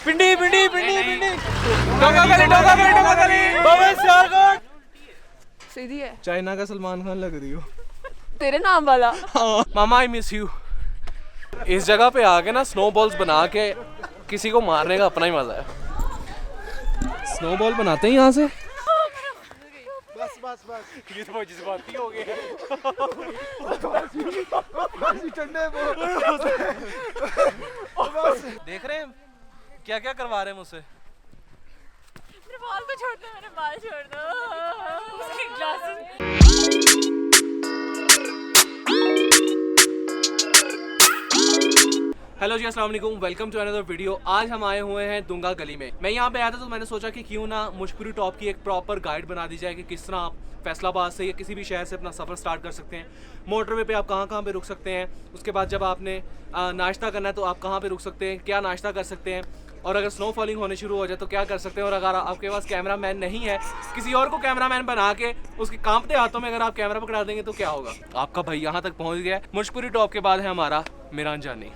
पिंडी पिंडी पिंडी पिंडी डोंगागली सीधी है। चाइना का सलमान खान लग रही हो तेरे नाम वाला। मामा आई मिस यू। इस जगह पे आके ना स्नोबॉल्स बना के किसी को मारने का अपना ही मजा है। स्नोबॉल बनाते हैं यहाँ से। बस बस बस ये तो जज्बाती हो गए। देख रहे हैं क्या क्या करवा रहे हैं मुझसे। मेरे बाल तो छोड़ दो, मेरे बाल छोड़ दो। उसकी ग्लासेस। हेलो जी, अस्सलाम वालेकुम, वेलकम टू अनदर वीडियो। आज हम आए हुए हैं दुंगा गली में। मैं यहाँ पे आया था तो मैंने सोचा कि क्यों ना मुशकुरी टॉप की एक प्रॉपर गाइड बना दी जाए कि किस तरह आप फैसलाबाद से या किसी भी शहर से अपना सफ़र स्टार्ट कर सकते हैं। मोटरवे पे आप कहाँ कहाँ पे रुक सकते हैं, उसके बाद जब आपने नाश्ता करना है तो आप कहाँ पे रुक सकते हैं, क्या नाश्ता कर सकते हैं, और अगर स्नो फॉलिंग होने शुरू हो जाए तो क्या कर सकते हैं। और अगर आपके पास कैमरा मैन नहीं है, किसी और को कैमरा मैन बना के उसके कांपते हाथों में अगर आप कैमरा पकड़ा देंगे तो क्या होगा। आपका भाई यहाँ तक पहुँच गया है। मुशकुरी टॉप के बाद है हमारा मीरान जानी,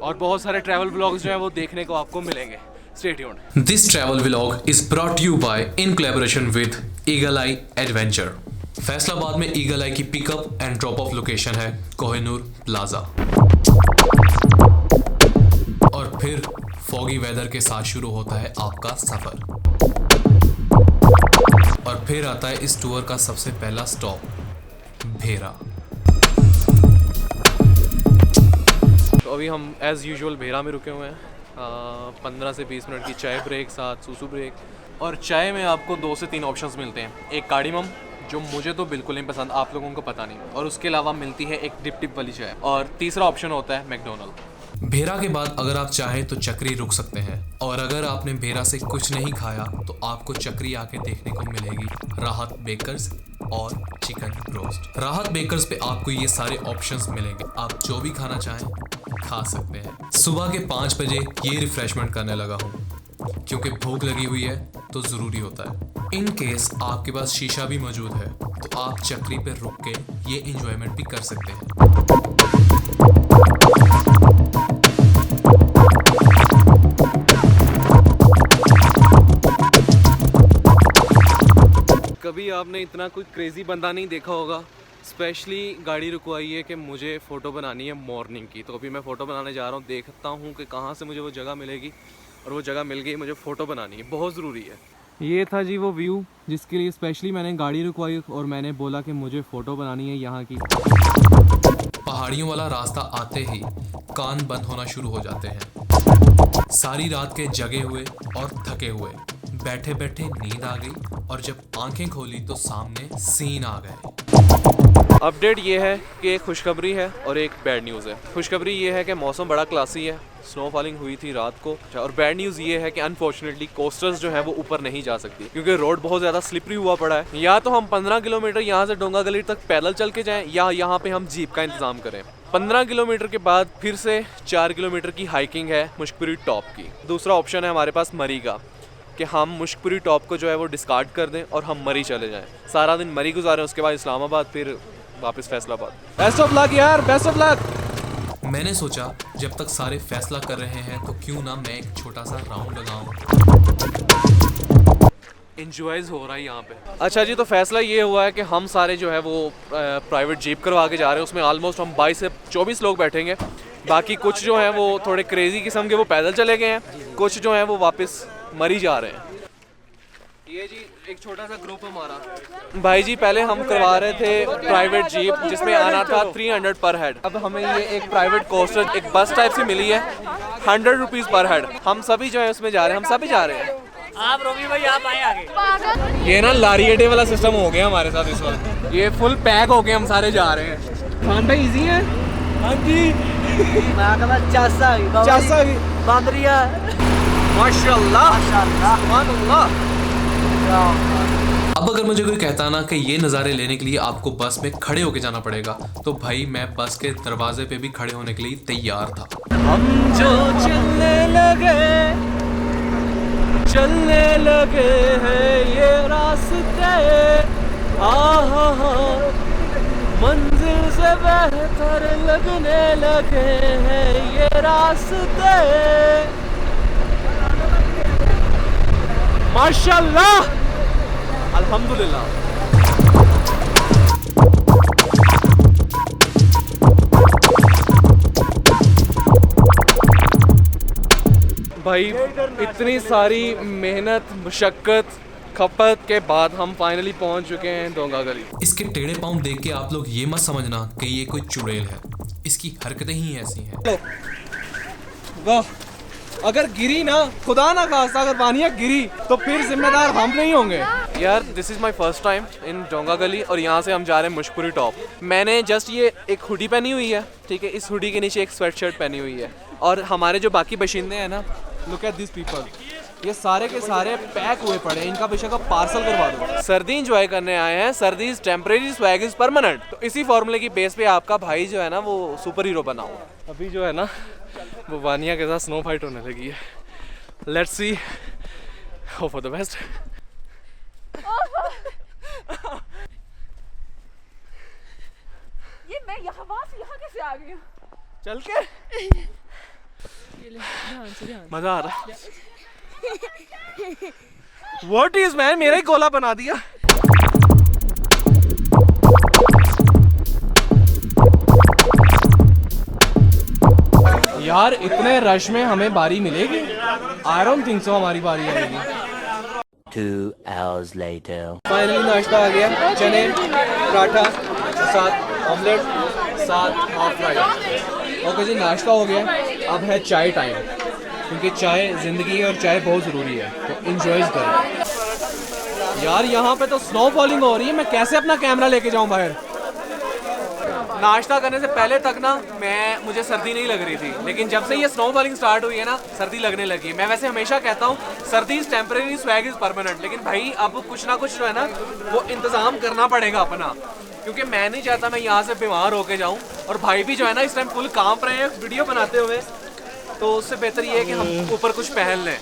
और बहुत सारे ट्रैवल व्लॉग्स जो हैं वो देखने को आपको मिलेंगे। Stay tuned. This travel vlog is brought to you by in collaboration with Eagle Eye Adventure. Faisalabad में ईगल आई की pickup and drop of location है कोहिनूर प्लाजा। और फिर फॉगी वेदर के साथ शुरू होता है आपका सफर, और फिर आता है इस टूर का सबसे पहला स्टॉप भेरा। तो अभी हम एज़ यूजुअल भेरा में रुके हुए हैं। 15 से 20 मिनट की चाय ब्रेक, साथ सूसू ब्रेक। और चाय में आपको 2 से 3 ऑप्शंस मिलते हैं। एक कार्डिमम, जो मुझे तो बिल्कुल नहीं पसंद, आप लोगों को पता नहीं, और उसके अलावा मिलती है एक डिप टिप वाली चाय, और तीसरा ऑप्शन होता है मैकडोनल्ड। भेरा के बाद अगर आप चाहें तो चक्री रुक सकते हैं, और अगर आपने भेरा से कुछ नहीं खाया तो आपको चक्री आके देखने को मिलेगी राहत बेकर्स और चिकन रोस्ट। राहत बेकर्स पे आपको ये सारे ऑप्शंस मिलेंगे, आप जो भी खाना चाहें खा सकते हैं। सुबह के 5 बजे ये रिफ्रेशमेंट करने लगा हूँ क्योंकि भूख लगी हुई है तो ज़रूरी होता है। इन केस आपके पास शीशा भी मौजूद है तो आप चक्री पे रुक के ये इंजॉयमेंट भी कर सकते हैं। कभी आपने इतना कोई क्रेजी बंदा नहीं देखा होगा। स्पेशली गाड़ी रुकवाई है कि मुझे फ़ोटो बनानी है मॉर्निंग की। तो अभी मैं फ़ोटो बनाने जा रहा हूँ, देखता हूँ कि कहाँ से मुझे वो जगह मिलेगी, और वो जगह मिल गई। मुझे फ़ोटो बनानी है, बहुत ज़रूरी है। ये था जी वो व्यू जिसके लिए स्पेशली मैंने गाड़ी रुकवाई, और मैंने बोला कि मुझे फ़ोटो बनानी है यहाँ की। पहाड़ियों वाला रास्ता आते ही कान बंद होना शुरू हो जाते हैं। सारी रात के जगे हुए और थके हुए, बैठे बैठे नींद आ गई, और जब आंखें खोली तो सामने सीन आ गए। अपडेट ये है कि एक खुशखबरी है और एक बैड न्यूज़ है। खुशखबरी ये है कि मौसम बड़ा क्लासी है, स्नो फॉलिंग हुई थी रात को। और बैड न्यूज़ ये है कि अनफॉर्चुनेटली कोस्टर्स जो है वो ऊपर नहीं जा सकती क्योंकि रोड बहुत ज़्यादा स्लिपरी हुआ पड़ा है। या तो हम 15 किलोमीटर यहाँ से डोंगा गली तक पैदल चल के जाएं, या यहाँ पे हम जीप का इंतज़ाम करें। 15 किलोमीटर के बाद फिर से 4 किलोमीटर की हाइकिंग है मुशकुरी टॉप की। दूसरा ऑप्शन है हमारे पास मरी का, कि हम मुशकुरी टॉप को जो है वो डिस्कार्ड कर दें और हम मरी चले जाएं, सारा दिन मरी गुजारें, उसके बाद इस्लामाबाद, फिर वापस फैसलाबाद। बेस्ट ऑफ लक यार, बेस्ट ऑफ लक। मैंने सोचा जब तक सारे फैसला कर रहे हैं तो क्यों ना मैं एक छोटा सा राउंड लगाऊं। इंजॉयज हो रहा है यहाँ पे। अच्छा जी, तो फैसला ये हुआ है कि हम सारे जो है वो प्राइवेट जीप करवा के जा रहे हैं। उसमें ऑलमोस्ट हम 22 से 24 लोग बैठेंगे। बाकी कुछ जो हैं वो थोड़े क्रेजी किस्म के वो पैदल चले गए हैं, कुछ जो हैं वो वापस मरी जा रहे हैं। ये जी एक छोटा सा ग्रुप हमारा। भाई जी पहले हम करवा रहे थे प्राइवेट जीप जिसमें आना था 300 पर हेड। अब हमें ये एक प्राइवेट कोस्टर, एक बस टाइप से मिली है, 100 रुपीज़ पर हेड। हम सभी जो है उसमें जा रहे हैं, हम सभी जा रहे हैं। आप रोमी भाई आप आए आगे। ये ना लारी अड्डे वाला सिस्टम हो गया हमारे साथ इस वक्त। ये फुल पैक हो गए, हम सारे जा रहे हैं। खान भाई इजी है। हाँ जी, बांदरिया माशाल्लाह माशाल्लाह। अब अगर मुझे कोई कहता ना कि ये नज़ारे लेने के लिए आपको बस में खड़े होके जाना पड़ेगा, तो भाई मैं बस के दरवाजे पे भी खड़े होने के लिए तैयार था। हम जो चलने लगे हैं ये रास्ते, मंजिल से बेहतर लगने लगे हैं ये रास्ते। माशाल्लाह, अल्हम्दुलिल्लाह। भाई इतनी सारी मेहनत, मुशक्क़त, खपत के बाद हम फाइनली पहुंच चुके हैं दोंगा गली। इसके टेढ़े पाँव देख के आप लोग ये मत समझना कि ये कोई चुड़ैल है, इसकी हरकतें ही ऐसी हैं। वाह, अगर गिरी ना, खुदा ना खास्ता अगर वानिया गिरी तो फिर जिम्मेदार हम नहीं होंगे। यार this is my first time in डोंगा गली और यहाँ से हम जा रहे हैं मुशकुरी टॉप। मैंने जस्ट ये एक हुडी पहनी हुई है, ठीक है, इस हुडी के नीचे एक स्वेट शर्ट पहनी हुई है। और हमारे जो बाकी बशिंदे हैं ना, लुक एट दिस पीपल, ये सारे के सारे पैक हुए पड़े हैं, इनका बेशक आप पार्सल करवा दो। सर्दी इंजॉय करने आए हैं, सर्दी is temporary, swag is permanent. तो इसी फॉर्मूले की बेस पे आपका भाई जो है ना वो सुपर हीरो बना हुआ। अभी जो है ना वो वानिया के साथ स्नो फाइट होने लगी है। Let's see, hope for the best. ये मैं यहाँ कैसे आ गई हूँ? चल के मजा आ रहा है। What is man, मेरा ही गोला बना दिया। यार इतने रश में हमें बारी मिलेगी? I don't think so हमारी बारी आएगी। 2 hours later. फाइनली नाश्ता आ गया, चने, पराठा, साथ ऑमलेट, साथ हाफ फ्राइड। ओके जी, नाश्ता हो गया, अब है चाय टाइम, क्योंकि चाय ज़िंदगी है और चाय बहुत ज़रूरी है, तो इंजॉय करें। यार यहाँ पे तो स्नो फॉलिंग हो रही है, मैं कैसे अपना कैमरा लेके जाऊँ बाहर? नाश्ता करने से पहले तक ना मुझे सर्दी नहीं लग रही थी, लेकिन जब से ये स्नो फॉलिंग स्टार्ट हुई है ना सर्दी लगने लगी है। मैं वैसे हमेशा कहता हूँ सर्दी is temporary, swag is permanent, लेकिन भाई अब कुछ ना कुछ जो है ना वो इंतज़ाम करना पड़ेगा अपना, क्योंकि मैं नहीं चाहता मैं यहाँ से बीमार होके जाऊँ। और भाई भी जो है ना इस टाइम फुल कांप रहे हैं वीडियो बनाते हुए, तो उससे बेहतर ये है कि हम ऊपर कुछ पहन लें।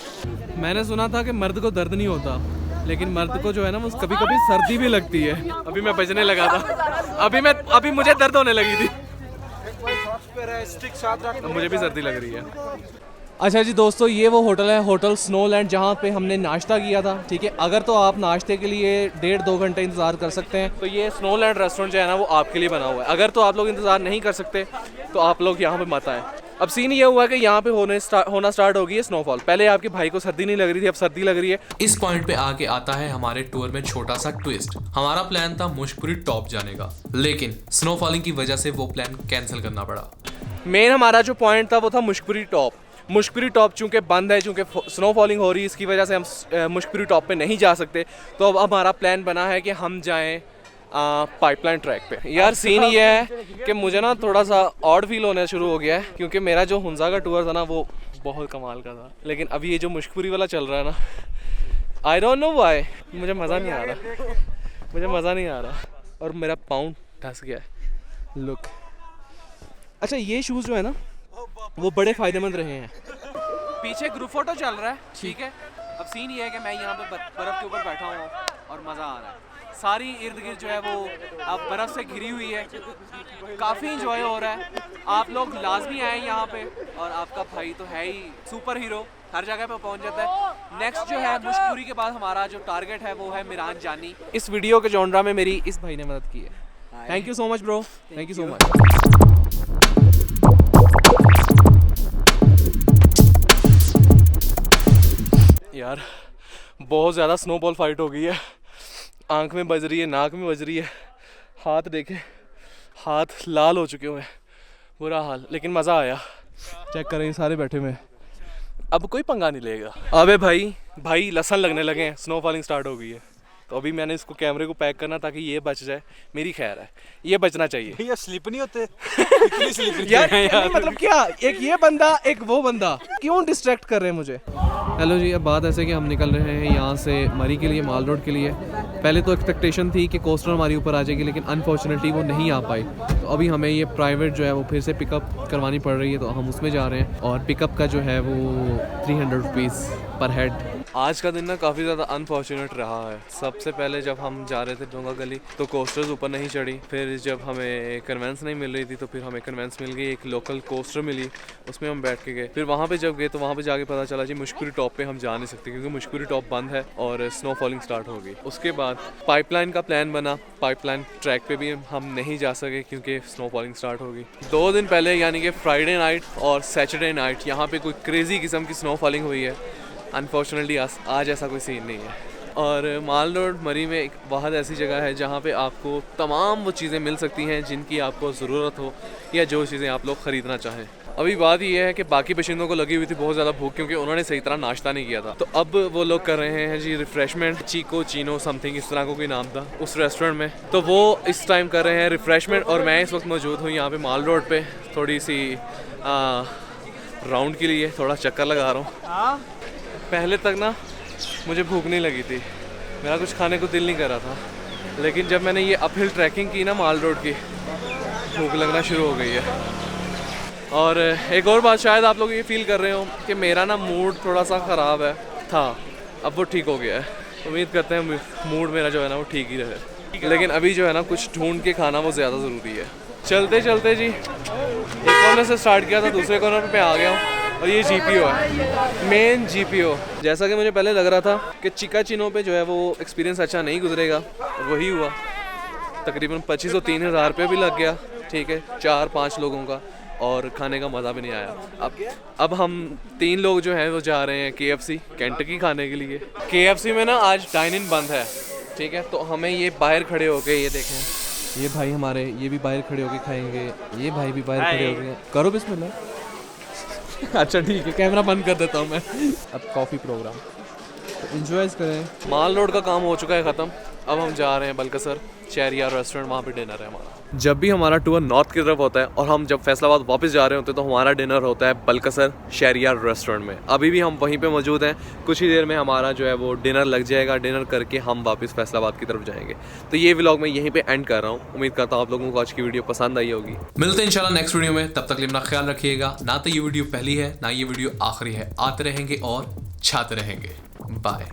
मैंने सुना था कि मर्द को दर्द नहीं होता, लेकिन मर्द को जो है ना वो कभी कभी सर्दी भी लगती है। अभी मैं बजने लगा था, अभी मुझे दर्द होने लगी थी, मुझे भी सर्दी लग रही है। अच्छा जी दोस्तों, ये वो होटल है, होटल स्नोलैंड, जहाँ पे हमने नाश्ता किया था, ठीक है। अगर तो आप नाश्ते के लिए 1.5-2 घंटे इंतज़ार कर सकते हैं, तो ये स्नोलैंड रेस्टोरेंट जो है ना वो आपके लिए बना हुआ है। अगर तो आप लोग इंतज़ार नहीं कर सकते तो आप लोग यहाँ पे मत आए। अब सीन ये हुआ कि यहाँ पे होना स्टार्ट हो गई है स्नोफॉल। पहले आपके भाई को सर्दी नहीं लग रही थी, अब सर्दी लग रही है। इस पॉइंट पे आके आता है हमारे टूर में छोटा सा ट्विस्ट। हमारा प्लान था मुशकुरी टॉप जाने का, लेकिन स्नोफॉलिंग की वजह से वो प्लान कैंसिल करना पड़ा। मेन हमारा जो पॉइंट था वो था मुशकुरी टॉप। मुशकुरी टॉप चूँकि बंद है, चूँकि स्नो फॉलिंग हो रही है, इसकी वजह से हम मुशकुरी टॉप पे नहीं जा सकते। तो अब हमारा प्लान बना है कि हम जाएं पाइपलाइन ट्रैक पे। यार सीन ये है कि मुझे ना थोड़ा सा ऑड फील होना शुरू हो गया है, क्योंकि मेरा जो हुंजा का टूर था ना वो बहुत कमाल का था, लेकिन अभी ये जो मुशकुरी वाला चल रहा है ना, आई डोंट नो व्हाई, मुझे मज़ा नहीं आ रहा, और मेरा पाँव धंस गया है। लुक, अच्छा ये शूज़ जो है ना वो बड़े फ़ायदेमंद रहे हैं। पीछे ग्रुप फोटो चल रहा है, ठीक है। अब सीन ये है कि मैं यहाँ पे बर्फ़ के ऊपर बैठा हूँ और मज़ा आ रहा है। सारी इर्द गिर्द जो है वो अब बर्फ़ से घिरी हुई है, काफ़ी इंजॉय हो रहा है। आप लोग लाजमी आए यहाँ पे, और आपका भाई तो है ही सुपर हीरो, हर जगह पे पहुँच जाता है। नेक्स्ट जो है मुशकुरी के बाद हमारा जो टारगेट है वो है मीरान जानी। इस वीडियो के जॉनरा में मेरी इस भाई ने मदद की है। Thank you so much bro, thank you so much. यार बहुत ज़्यादा स्नोबॉल फाइट हो गई है, आंख में बज रही है, नाक में बज रही है, हाथ देखे, हाथ लाल हो चुके हुए हैं, बुरा हाल, लेकिन मज़ा आया। चेक करें सारे बैठे हुए, अब कोई पंगा नहीं लेगा। अबे भाई लसन लगने लगे हैं, स्नो फॉलिंग स्टार्ट हो गई है। तो अभी मैंने इसको कैमरे को पैक करना ताकि ये बच जाए, मेरी खैर है, ये बचना चाहिए। ये स्लिप नहीं होते यार मतलब क्या, एक ये बंदा एक वो बंदा, क्यों डिस्ट्रैक्ट कर रहे हैं मुझे। हेलो जी, अब बात ऐसे कि हम निकल रहे हैं यहाँ से मरी के लिए, माल रोड के लिए। पहले तो एक्सपेक्टेशन थी कि कोस्टर हमारी ऊपर आ जाएगी, लेकिन अनफॉर्चुनेटली वो नहीं आ पाई। तो अभी हमें ये प्राइवेट जो है वो फिर से पिकअप करवानी पड़ रही है, तो हम उसमें जा रहे हैं। और पिकअप का जो है वो 300 रुपीज़ पर हेड। आज का दिन ना काफ़ी ज़्यादा अनफॉर्चुनेट रहा है। सबसे पहले जब हम जा रहे थे डोंगा गली तो कोस्टर्स ऊपर नहीं चढ़ी, फिर जब हमें कन्वेंस नहीं मिल रही थी तो फिर हमें कन्वेंस मिल गई, एक लोकल कोस्टर मिली, उसमें हम बैठ के गए। फिर वहाँ पे जब गए तो वहाँ पे जाके पता चला जी मुश्कुरी टॉप पे हम जा नहीं सकते क्योंकि मुश्कुरी टॉप बंद है और स्नो फॉलिंग स्टार्ट हो गई। उसके बाद पाइपलाइन का प्लान बना, पाइपलाइन ट्रैक पे भी हम नहीं जा सके क्योंकि स्नो फॉलिंग स्टार्ट हो गई। 2 दिन पहले यानी कि फ्राइडे नाइट और सैटरडे नाइट यहाँ पे कोई क्रेजी किस्म की स्नो फॉलिंग हुई है। अनफॉर्चुनेटली आज ऐसा कोई सीन नहीं है। और माल रोड मरी में एक बहुत ऐसी जगह है जहाँ पे आपको तमाम वो चीज़ें मिल सकती हैं जिनकी आपको ज़रूरत हो या जो चीज़ें आप लोग ख़रीदना चाहें। अभी बात यह है कि बाकी बशिंदों को लगी हुई थी बहुत ज़्यादा भूख क्योंकि उन्होंने सही तरह नाश्ता नहीं किया था। तो अब वो लोग कर रहे हैं जी रिफ़्रेशमेंट, चीको चीनो समथिंग इस तरह को कोई नाम था उस रेस्टोरेंट में, तो वो इस टाइम कर रहे हैं रिफ़्रेशमेंट। और मैं इस वक्त मौजूद हूँ यहाँ पे माल रोड पे, थोड़ी सी राउंड के लिए थोड़ा चक्कर लगा रहा हूँ। पहले तक ना मुझे भूख नहीं लगी थी, मेरा कुछ खाने को दिल नहीं कर रहा था, लेकिन जब मैंने ये अपहिल ट्रैकिंग की ना माल रोड की, भूख लगना शुरू हो गई है। और एक और बात, शायद आप लोग ये फील कर रहे हो कि मेरा ना मूड थोड़ा सा ख़राब है था, अब वो ठीक हो गया है। उम्मीद करते हैं मूड मेरा जो है ना वो ठीक ही रहे, लेकिन अभी जो है ना कुछ ढूंढ के खाना वो ज़्यादा ज़रूरी है। चलते चलते जी एक कॉर्नर से स्टार्ट किया था, दूसरे कॉर्नर पे आ गया हूँ और ये GPO है, मेन GPO। जैसा कि मुझे पहले लग रहा था कि चिका चिनो पे जो है वो एक्सपीरियंस अच्छा नहीं गुजरेगा, और वही हुआ। तकरीबन 2500 3000 रुपये भी लग गया, ठीक है, 4-5 लोगों का, और खाने का मज़ा भी नहीं आया। अब हम 3 लोग जो हैं वो जा रहे हैं KFC केंटकी खाने के लिए। KFC में ना आज डाइन इन बंद है, ठीक है, तो हमें ये बाहर खड़े होके, ये देखें ये भाई हमारे, ये भी बाहर खड़े होके खाएंगे, ये भाई भी बाहर खड़े होके, करो बिस्मिल्लाह। अच्छा ठीक है, कैमरा बंद कर देता हूँ मैं। अब कॉफ़ी प्रोग्राम तो एंजॉय करें। माल रोड का काम हो चुका है ख़त्म, अब हम जा रहे हैं बलकसर शहरियार रेस्टोरेंट, वहाँ पे डिनर है हमारा। जब भी हमारा टूर नॉर्थ की तरफ होता है और हम जब फैसलाबाद वापस जा रहे होते हैं तो हमारा डिनर होता है बलकसर शहरियार रेस्टोरेंट में। अभी भी हम वहीं पे मौजूद हैं, कुछ ही देर में हमारा जो है वो डिनर लग जाएगा, डिनर करके हम वापस फैसलाबाद की तरफ जाएंगे। तो ये व्लॉग मैं यहीं पे एंड कर रहा हूँ। उम्मीद करता हूँ आप लोगों को आज की वीडियो पसंद आई होगी। मिलते हैं इंशाल्लाह नेक्स्ट वीडियो में, तब तक अपना ख्याल रखिएगा। ना तो ये वीडियो पहली है ना ये वीडियो आखिरी है, आते रहेंगे और छाते रहेंगे। बाय।